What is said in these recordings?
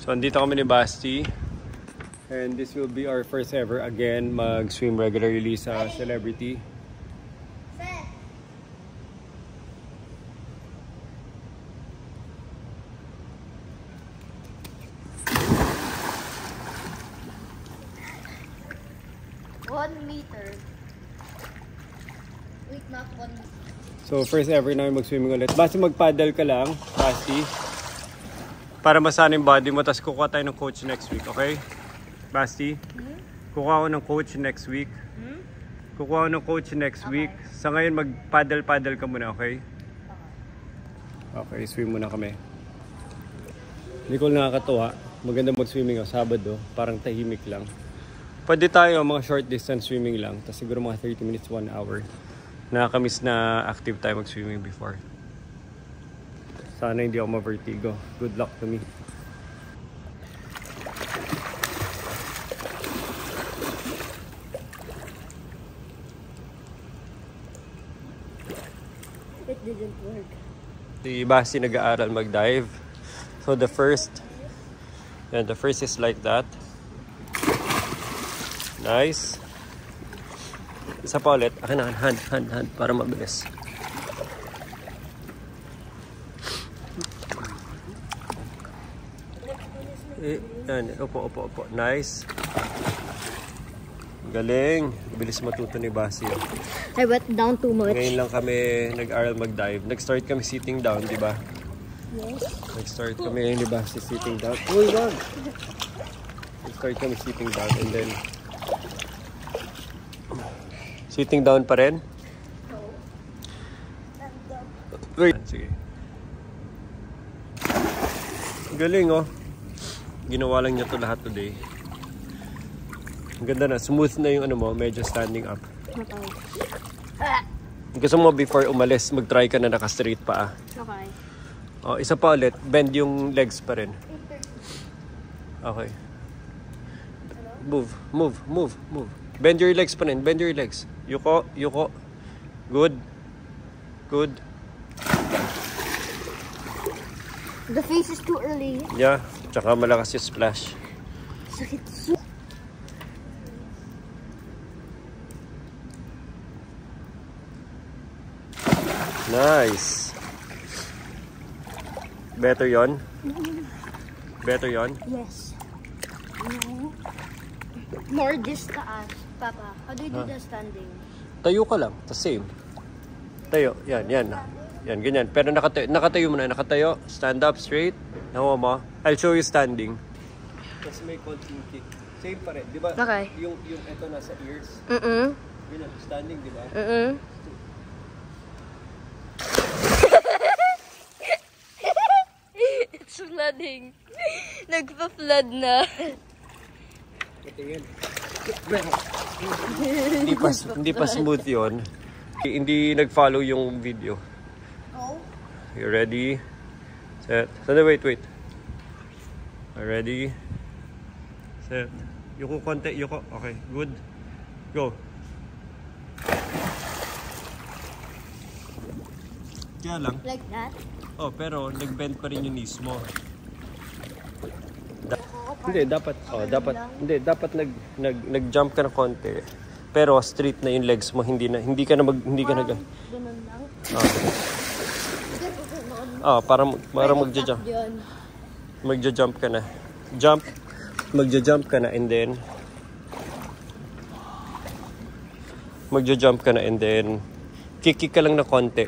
So, andito kami ni Basti. And this will be our first ever again mag-swim regularly sa Celebrity. Wait, not 1 meter. So, first ever namin mag-swimming ulit. Basta mag-paddle ka lang, Basti. Para masana yung body mo. Tapos kukuha tayo ng coach next week, okay? Basti? Kukuha ko ng coach next week. Kukuha ko ng coach next week. Sa ngayon, mag-paddle-paddle ka muna, okay? Okay, swim muna kami. Hindi ko nakakatuwa. Maganda mag-swimming Sabado. Parang tahimik lang. Pwede tayo mga short distance swimming lang. Tapos siguro mga 30 minutes, 1 hour. Nakakamiss na active tayo mag-swimming before. Sana hindi ako ma-vertigo. Good luck to me. It didn't work. Si Basti nag-aaral mag-dive. So the first is like that. Nice. Isa pa ulit. Akin na, hand, para mabilis. Yan, opo. Nice. Galing. Bilis matuto ni Basti. I went down too much. Ngayon lang kami nag-aral mag-dive. Nag-start kami sitting down, di ba? Yes. Nag-start kami ngayon ni Basti sitting down. Uy, wag! Nag-start kami sitting down and then sitting down pa rin? Wait. Sige. Galing, oh. Ginawa lang niya to lahat today. Ang ganda na. Smooth na yung ano mo. Medyo standing up. Gusto mo before umalis, mag-try ka na naka-straight pa. Okay. Oh, isa pa ulit. Bend yung legs pa rin. Okay. Move. Bend your legs pa rin. Bend your legs. Yuko. Good. The face is too early. Yeah. Tsaka malakas yung splash. Sakit. Nice. Better yon? Yes. More this taas, Papa. How do you do the standing? Tayo ka lang. The same. Tayo. Yan. Yan, ganyan. Pero nakatayo mo na. Nakatayo. Stand up straight. Nakuha mo. I'll show you standing. Tapos may konting kick. Same pa rin. Di ba? Okay. Yung ito nasa ears. Ganyan. Standing, di ba? It's flooding. Nagpa-flood na. Patingin. Hindi pa smooth yun. Hindi nag-follow yung video. Oh. You ready? Set. Wait. Ready? Set. Yuko konti. Okay. Good. Go. Kaya lang. Like that? Oh, pero nag-bend pa rin yung knees mo. Dapat nag-jump ka na konti. Pero straight na yung legs mo, hindi ka na Ganun lang. Para magja-jump. Magja-jump ka na. Magja-jump ka na and then kick ka lang na konti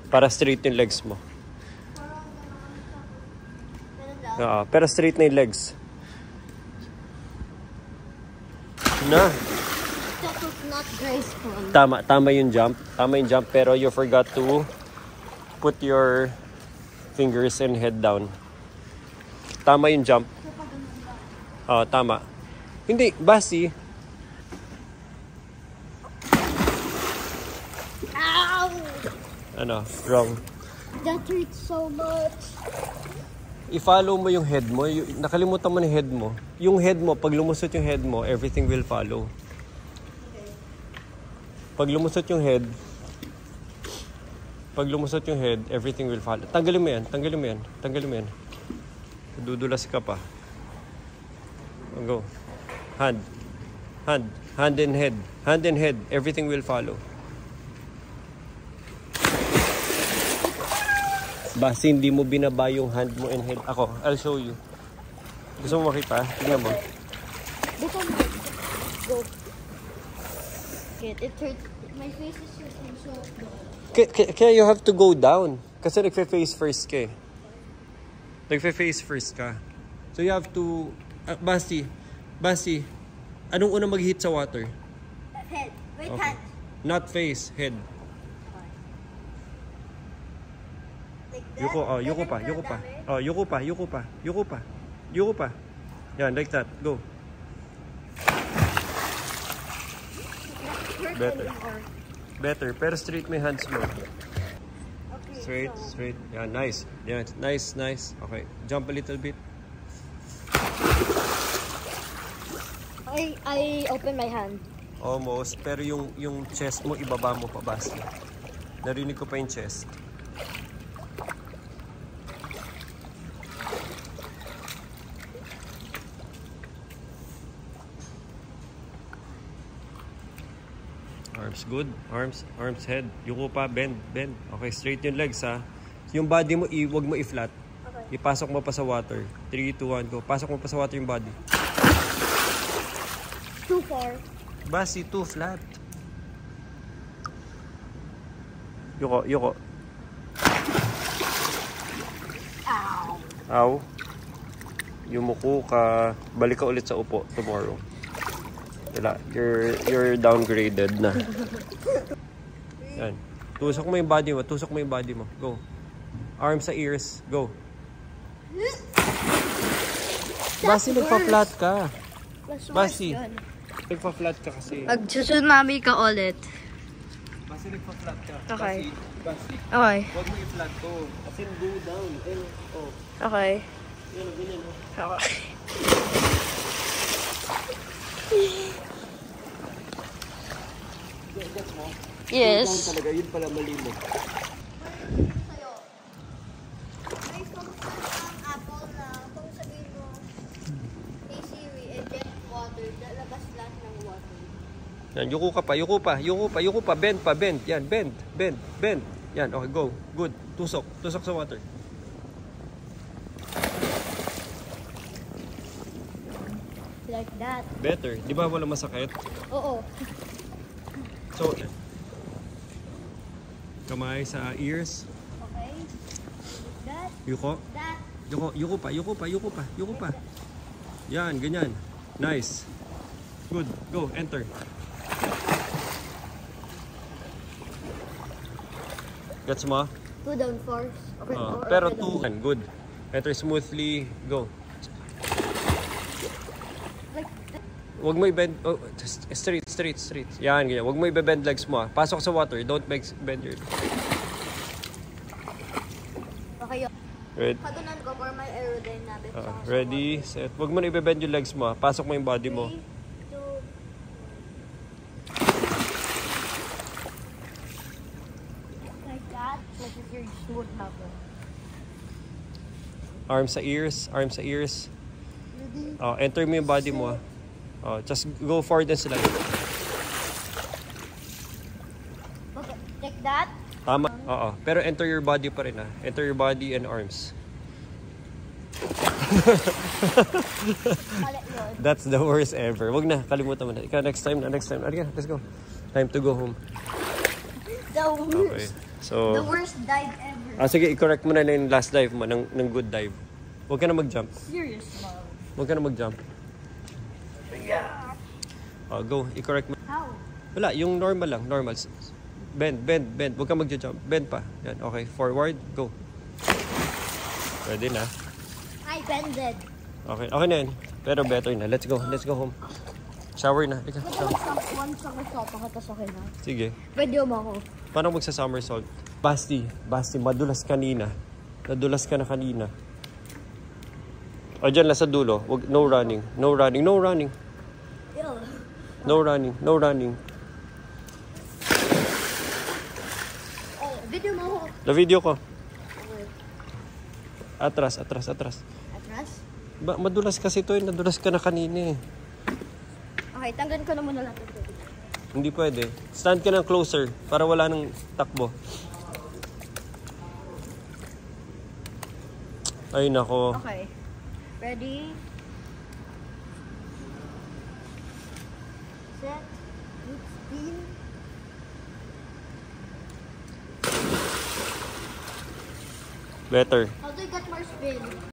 para straight yung legs mo. Pero straight na yung legs. Na. That was not graceful. Tama yung jump. Pero you forgot to put your fingers and head down. Tama yung jump. Tama. Hindi, Basti. Ow! Ano? Wrong. That hurts so much. I-follow mo yung head mo. Nakalimutan mo na head mo. Yung head mo, pag lumusot yung head mo, everything will follow. Pag lumusot yung head, everything will follow. Tanggalin mo yan. Dudulas ka pa. Go. Hand. Hand. Hand and head. Hand and head. Everything will follow. Basta hindi mo binaba yung hand mo and head. Ako, I'll show you. Gusto mo makita? Tingnan mo. Before mo. Go. It hurts. My face is hurting so go. Kaya you have to go down. Kasi nagfe-face first ka eh. Nagfe-face first ka. So you have to... Basti, anong unang mag-hit sa water? Head. Wait, Okay. hand. Not face, head. Like that. Yuko, oh, yuko pa, yuko pa. Oh, yuko pa, yuko pa, yuko pa. Yuko pa. Yan, like that. Go. Better. Better. Pero straight may hands mo. Okay, Straight, so, straight. Yan, nice. Yan, nice, nice. Okay, jump a little bit. I open my hand. Almost. Pero yung chest mo, ibaba mo pa, Basti. Narinig ko pa yung chest. Arms good. Arms head. Yuko pa, bend. Okay, straight yung legs ha. Yung body mo, wag mo i-flat. Okay. Ipasok mo pa sa water. 3, 2, 1, go. Pasok mo pa sa water yung body. Too far. Basi, too flat. Yuko. Ow. Yumuko ka. Balik ka ulit sa upo tomorrow. Wala, you're downgraded na. Yan. Tusok mo yung body mo. Go. Arms sa ears. Go. Basi, nagpa-flat ka. Basi, nagpa-flat ka kasi. Mag-tsunami ka ulit. Basi, nagpa-flat ka. Okay. Basi. Okay. Huwag mo i-flat to. Kasi go down. Oh. Okay. Yan, ganyan. Okay. Gets mo? Yes. Down talaga, yun pala mali mo. May function ang Apple na kung sabihin mo, hey Siri, eject water, lalabas lahat ng water. Yan, yuko pa. Bend. Yan, bend. Yan, okay, go. Good. Tusok sa water. Like that. Better. Di ba wala masakit? Oo. So, kamay sa ears. Okay. That. Yuko. That. Yuko pa. Yan, ganyan. Nice. Good. Go, enter. Gets mo? 2 down force. Okay. Pero 2. Good. Enter smoothly. Go. Like that. Huwag mo i-bend. Oh, straight. Yan, ganyan. Huwag mo i-bend legs mo. Pasok sa water. Don't bend your... Okay. Ready? Patunan ko for my aerodynamics. Ready, set. Huwag mo na i-bend yung legs mo. Pasok mo yung body mo. 3, 2. Like that. Like if you're smooth na po. Arms sa ears. Ready? Enter mo yung body mo. Just go forward and slide. Okay. Like that. Tama. Oo. Pero enter your body pa rin Enter your body and arms. Mali yun. That's the worst ever. Wag na. Kalimutan mo na. Ikaw next time. Alika, let's go. Time to go home. The Okay. worst. So, The worst dive ever. sige, i-correct mo na yung last dive mo ng good dive. Huwag ka na mag-jump. Serious, mom. Huwag ka na mag-jump. Go. I-correct mo. How? Wala, yung normal lang. Normal. Bend. Huwag ka mag-jump. Bend pa. Yan, okay. Forward. Go. Pwede na. I bended. Okay na yun. Pero better na. Let's go home. Shower na. Ika, shower. One somersault. Pakatas okay na. Sige. Pwede mo ako. Paano magsa-somersault? Basti, madulas kanina. Nadulas ka na kanina. O, dyan lang sa dulo. No running. Ew. No running. Oh, video mo ako. The video ko. Okay. Atras. Atras? Madulas kasi to eh. Nadulas ka na kanina eh. Okay, tanggalin ko na muna lang ito. Hindi pwede. Stand ka ng closer para wala nang takbo. Ay nako. Okay. Ready? Set. Spin. Better. How do you get more spin?